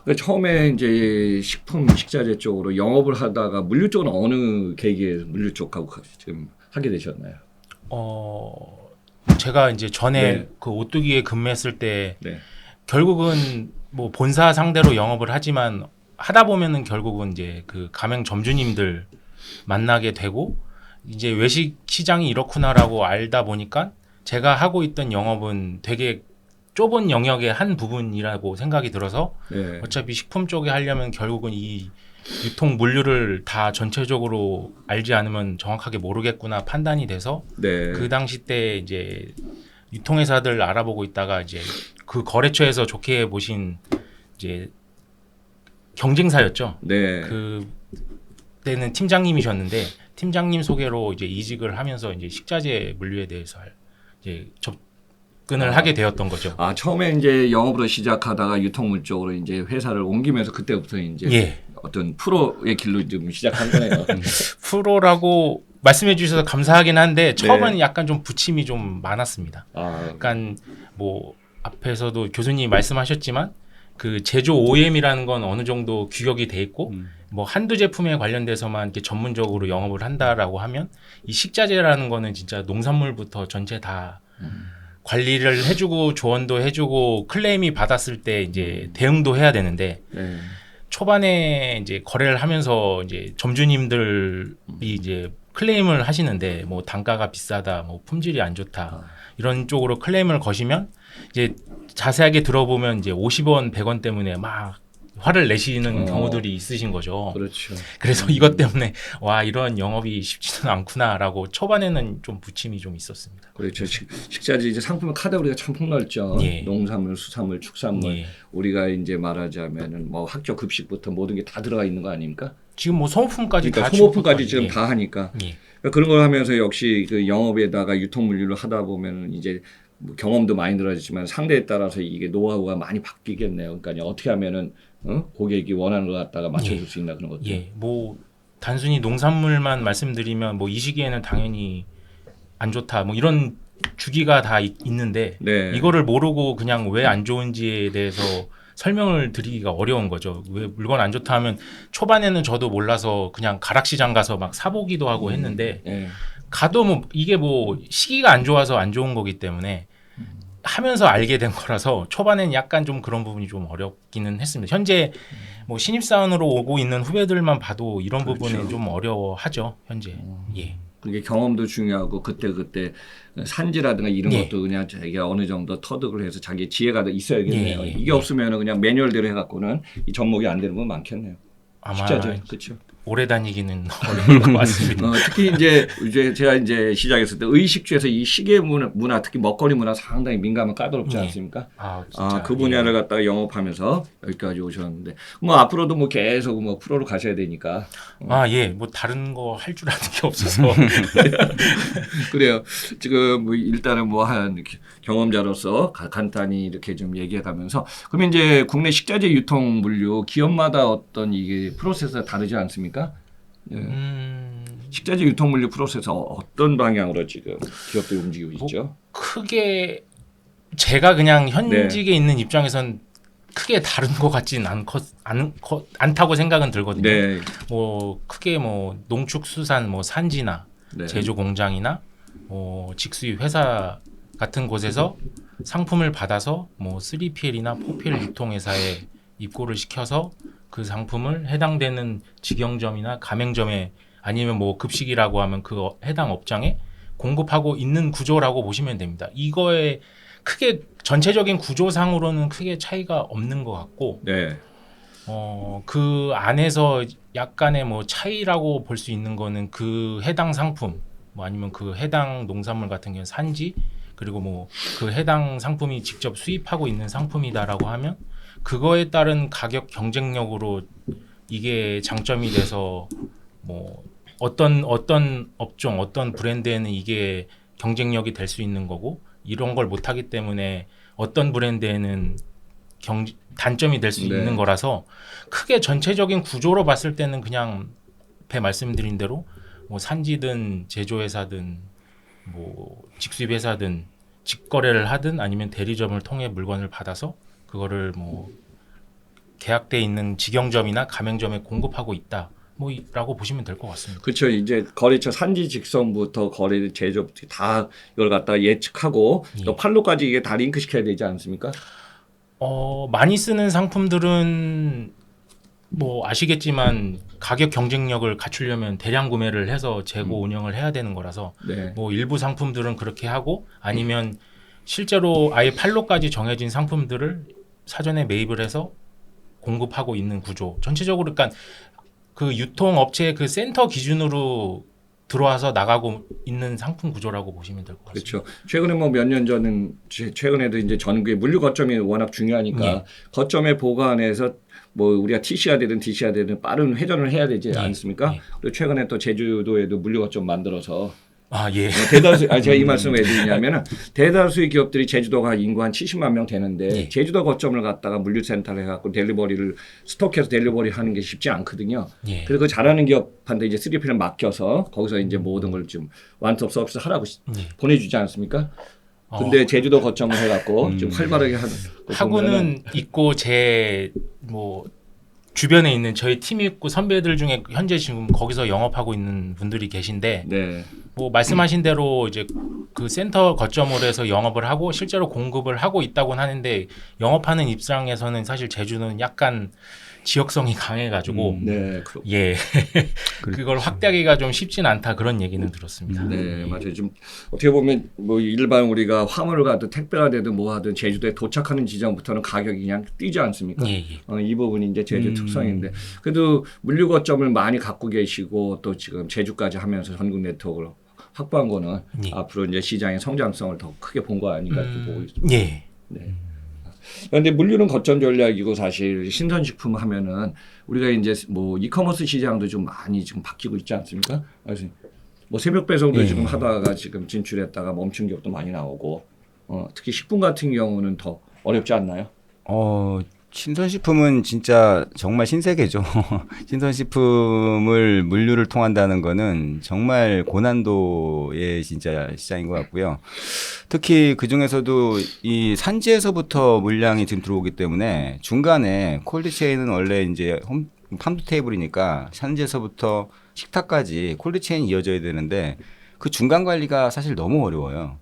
그러니까 처음에 이제 식품 식자재 쪽으로 영업을 하다가 물류 쪽은 어느 계기에 물류 쪽하고 지금 하게 되셨나요? 제가 이제 전에 네. 그 오뚜기에 근무했을 때 네. 결국은 뭐 본사 상대로 영업을 하지만 하다 보면은 결국은 이제 그 가맹 점주님들 만나게 되고 이제 외식 시장이 이렇구나라고 알다 보니까 제가 하고 있던 영업은 되게 좁은 영역의 한 부분이라고 생각이 들어서 네. 어차피 식품 쪽에 하려면 결국은 이 유통 물류를 다 전체적으로 알지 않으면 정확하게 모르겠구나 판단이 돼서 네. 그 당시 때 이제 유통회사들 알아보고 있다가 이제 그 거래처에서 좋게 보신 이제 경쟁사였죠. 네. 그 때는 팀장님이셨는데 팀장님 소개로 이제 이직을 하면서 이제 식자재 물류에 대해서 이제 접근을 하게 되었던 거죠. 처음에 이제 영업으로 시작하다가 유통물 쪽으로 이제 회사를 옮기면서 그때부터 이제 예. 어떤 프로의 길로 좀 시작한 거네요. 프로라고 말씀해 주셔서 감사하긴 한데 처음에는 약간 좀 부침이 좀 많았습니다. 약간 뭐 앞에서도 교수님이 말씀하셨지만 그 제조 OEM이라는 건 어느 정도 규격이 돼 있고 뭐 한두 제품에 관련돼서만 이렇게 전문적으로 영업을 한다라고 하면 이 식자재라는 거는 진짜 농산물부터 전체 다 관리를 해주고 조언도 해주고 클레임이 받았을 때 이제 대응도 해야 되는데 네. 초반에 이제 거래를 하면서 이제 점주님들이 이제 클레임을 하시는데 뭐 단가가 비싸다, 뭐 품질이 안 좋다 이런 쪽으로 클레임을 거시면 이제 자세하게 들어보면 이제 50원, 100원 때문에 막 화를 내시는 경우들이 있으신 거죠. 그렇죠. 그래서 이것 때문에 와 이런 영업이 쉽지는 않구나라고 초반에는 좀 부침이 좀 있었습니다. 그렇죠. 식자재 이제 상품 카테고리가 참 폭넓죠. 예. 농산물, 수산물, 축산물. 예. 우리가 이제 말하자면은 뭐 학교 급식부터 모든 게 다 들어가 있는 거 아닙니까? 지금 뭐 소모품까지 그러니까 다 소모품까지 취급하고, 지금 예. 다 하니까. 예. 그러니까 그런 걸 하면서 역시 그 영업에다가 유통 물류를 하다 보면 이제 뭐 경험도 많이 늘어지지만 상대에 따라서 이게 노하우가 많이 바뀌겠네요. 그러니까 어떻게 하면은 고객이 원하는 걸 갖다가 맞춰줄 수 있나 그런 것들. 예, 뭐 단순히 농산물만 말씀드리면 뭐 이 시기에는 당연히 안 좋다 뭐 이런 주기가 다 있는데 네. 이거를 모르고 그냥 왜 안 좋은지에 대해서 설명을 드리기가 어려운 거죠. 왜 물건 안 좋다 하면 초반에는 저도 몰라서 그냥 가락시장 가서 막 사보기도 하고 했는데 예. 가도 뭐 이게 뭐 시기가 안 좋아서 안 좋은 거기 때문에 하면서 알게 된 거라서 초반에는 약간 좀 그런 부분이 좀 어렵기는 했습니다. 현재 뭐 신입사원으로 오고 있는 후배들만 봐도 이런 그렇죠. 부분에 좀 어려워하죠. 현재. 예. 그게 경험도 중요하고 그때 산지라든가 이런 예. 것도 그냥 자기가 어느 정도 터득을 해서 자기 지혜가 있어야겠네요. 예. 이게 없으면 그냥 매뉴얼대로 해갖고는 이 접목이 안 되는 건 많겠네요. 아마 식자재 그렇죠. 오래 다니기는 어려울 것 같습니다. 특히 이제 제가 이제 시작했을 때 의식주에서 이 시계 문화 특히 먹거리 문화 상당히 민감한 까다롭지 않습니까? 진짜. 그 분야를 갖다가 영업하면서 여기까지 오셨는데 뭐 앞으로도 뭐 계속 뭐 프로로 가셔야 되니까. 예. 뭐 다른 거 할 줄 아는 게 없어서. 그래요. 지금 뭐 일단은 뭐 한 경험자로서 간단히 이렇게 좀 얘기해가면서 그러면 이제 국내 식자재 유통 물류 기업마다 어떤 이게 프로세스가 다르지 않습니까? 예. 식자재 유통 물류 프로세스 어떤 방향으로 지금 기업들이 움직이고 있죠? 크게 제가 그냥 현직에 있는 입장에선 크게 다른 것 같지는 않다고 생각은 들거든요. 네. 뭐 크게 뭐 농축수산 뭐 산지나 네. 제조 공장이나 직수입 회사 같은 곳에서 상품을 받아서 뭐 3PL이나 4PL 유통회사에 입고를 시켜서 그 상품을 해당되는 직영점이나 가맹점에 아니면 뭐 급식이라고 하면 그 해당 업장에 공급하고 있는 구조라고 보시면 됩니다. 이거에 크게 전체적인 구조상으로는 크게 차이가 없는 것 같고 네. 그 안에서 약간의 뭐 차이라고 볼 수 있는 거는 그 해당 상품 뭐 아니면 그 해당 농산물 같은 경우는 산지 그리고 뭐 그 해당 상품이 직접 수입하고 있는 상품이다라고 하면 그거에 따른 가격 경쟁력으로 이게 장점이 돼서 뭐 어떤 업종 어떤 브랜드에는 이게 경쟁력이 될 수 있는 거고 이런 걸 못하기 때문에 어떤 브랜드에는 단점이 될 수 있는 거라서 크게 전체적인 구조로 봤을 때는 그냥 앞에 말씀드린 대로 뭐 산지든 제조회사든 뭐 직수입회사든 직거래를 하든 아니면 대리점을 통해 물건을 받아서 그거를 뭐 계약돼 있는 직영점이나 가맹점에 공급하고 있다. 뭐라고 보시면 될 것 같습니다. 그렇죠. 이제 거래처 산지 직송부터 거래 제조부터 다 이걸 갖다가 예측하고 또 판로까지 이게 다 링크 시켜야 되지 않습니까? 많이 쓰는 상품들은 뭐 아시겠지만 가격 경쟁력을 갖추려면 대량 구매를 해서 재고 운영을 해야 되는 거라서 네. 뭐 일부 상품들은 그렇게 하고 아니면 실제로 아예 판로까지 정해진 상품들을 사전에 매입을 해서 공급하고 있는 구조. 전체적으로 그러니까 그 유통업체의 그 센터 기준으로 들어와서 나가고 있는 상품 구조라고 보시면 될 것 같습니다. 그렇죠. 최근에 뭐 몇 년 전은 최근에도 이제 전국에 물류 거점이 워낙 중요하니까 거점에 보관해서 뭐 우리가 TC가 되든 DC가 되든 빠른 회전을 해야 되지 않습니까? 그리고 최근에 또 제주도에도 물류 거점 만들어서 예. 대다수 제가 이 말씀을 왜 드리냐면은 대다수의 기업들이 제주도가 인구 한 70만 명 되는데 제주도 거점을 갖다가 물류센터를 해갖고 델리버리를 스톡해서 델리버리 하는 게 쉽지 않거든요. 그래서 그 잘하는 기업한테 이제 3PL을 맡겨서 거기서 이제 모든 걸 좀 완톱 서비스 하라고 보내주지 않습니까? 근데 제주도 거점을 해갖고 좀 활발하게 하고는 있고 제 뭐 주변에 있는 저희 팀 있고 선배들 중에 현재 지금 거기서 영업하고 있는 분들이 계신데 네. 뭐 말씀하신 대로 이제 그 센터 거점으로 해서 영업을 하고 실제로 공급을 하고 있다고는 하는데 영업하는 입장에서는 사실 제주는 약간 지역성이 강해가지고 네, 그걸 확대하기가 좀 쉽진 않다 그런 얘기는 들었습니다. 네, 맞아요. 좀 어떻게 보면 뭐 일반 우리가 화물을 가든 택배가 되든 뭐 하든 제주도에 도착하는 지점부터는 가격이 그냥 뛰지 않습니까? 이 부분이 이제 제주 특성인데 그래도 물류 거점을 많이 갖고 계시고 또 지금 제주까지 하면서 전국 네트워크를 확보한 거는 앞으로 이제 시장의 성장성을 더 크게 본 거 아닌가 이렇게 보고 있습니다. 네. 그런데 물류는 거점 전략이고 사실 신선식품 하면은 우리가 이제 뭐 이커머스 시장도 좀 많이 지금 바뀌고 있지 않습니까? 그래서 뭐 새벽 배송도 지금 하다가 지금 진출했다가 멈춘 기업도 많이 나오고 특히 식품 같은 경우는 더 어렵지 않나요? 신선식품은 진짜 정말 신세계죠. 신선식품을 물류를 통한다는 거는 정말 고난도의 진짜 시장인 것 같고요. 특히 그 중에서도 이 산지에서부터 물량이 지금 들어오기 때문에 중간에 콜드체인은 원래 이제 팜도 테이블이니까 산지에서부터 식탁까지 콜드체인이 이어져야 되는데 그 중간 관리가 사실 너무 어려워요.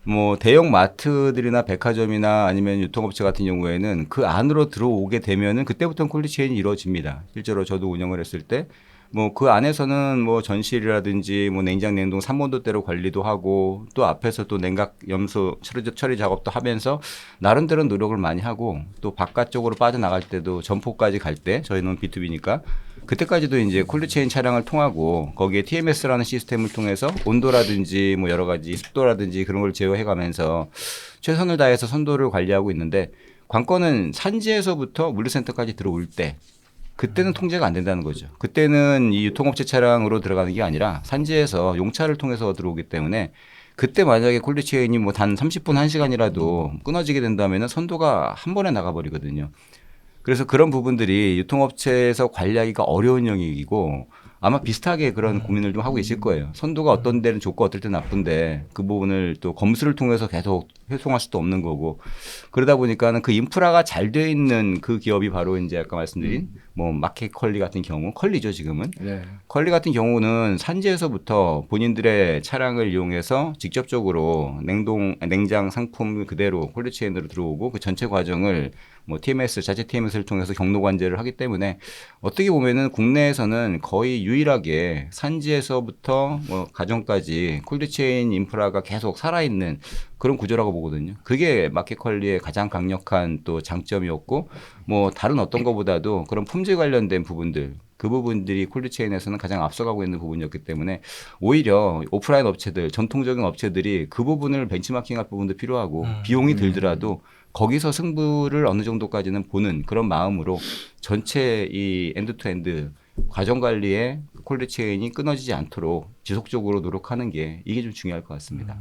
뭐 대형 마트들이나 백화점이나 아니면 유통업체 같은 경우에는 그 안으로 들어오게 되면은 그때부터는 콜드체인이 이루어집니다. 실제로 저도 운영을 했을 때 뭐 그 안에서는 뭐 전시라든지 뭐 냉장 냉동 3온도대로 관리도 하고 또 앞에서 또 냉각 염소 처리 작업도 하면서 나름대로 노력을 많이 하고 또 바깥쪽으로 빠져나갈 때도 점포까지 갈 때 저희는 B2B니까 그때까지도 이제 콜드체인 차량을 통하고 거기에 TMS라는 시스템을 통해서 온도라든지 뭐 여러 가지 습도라든지 그런 걸 제어해 가면서 최선을 다해서 선도를 관리하고 있는데 관건은 산지에서부터 물류센터까지 들어올 때 그때는 통제가 안 된다는 거죠. 그때는 이 유통업체 차량으로 들어가는 게 아니라 산지에서 용차를 통해서 들어오기 때문에 그때 만약에 콜드체인이 뭐 단 30분 1시간이라도 끊어지게 된다면 선도가 한 번에 나가버리거든요. 그래서 그런 부분들이 유통업체에서 관리하기가 어려운 영역이고 아마 비슷하게 그런 고민을 좀 하고 계실 거예요. 선도가 어떤 데는 좋고 어떨 때는 나쁜데 그 부분을 또 검수를 통해서 계속 회송할 수도 없는 거고 그러다 보니까는 그 인프라가 잘 돼 있는 그 기업이 바로 이제 아까 말씀드린 뭐 마켓 컬리 같은 경우 컬리죠 지금은. 컬리 같은 경우는 산지에서부터 본인들의 차량을 이용해서 직접적으로 냉장 상품 그대로 콜드체인으로 들어오고 그 전체 과정을 뭐 TMS 자체 TMS를 통해서 경로 관제를 하기 때문에 어떻게 보면은 국내에서는 거의 유일하게 산지에서부터 뭐 가정까지 콜드체인 인프라가 계속 살아있는 그런 구조라고 보거든요. 그게 마켓컬리의 가장 강력한 또 장점이었고 뭐 다른 어떤 것보다도 그런 품질 관련된 부분들 그 부분들이 콜드체인에서는 가장 앞서가고 있는 부분이었기 때문에 오히려 오프라인 업체들 전통적인 업체들이 그 부분을 벤치마킹할 부분도 필요하고 비용이 들더라도 거기서 승부를 어느 정도까지는 보는 그런 마음으로 전체 이 엔드투엔드 과정 관리에 콜드체인이 끊어지지 않도록 지속적으로 노력하는 게 이게 좀 중요할 것 같습니다.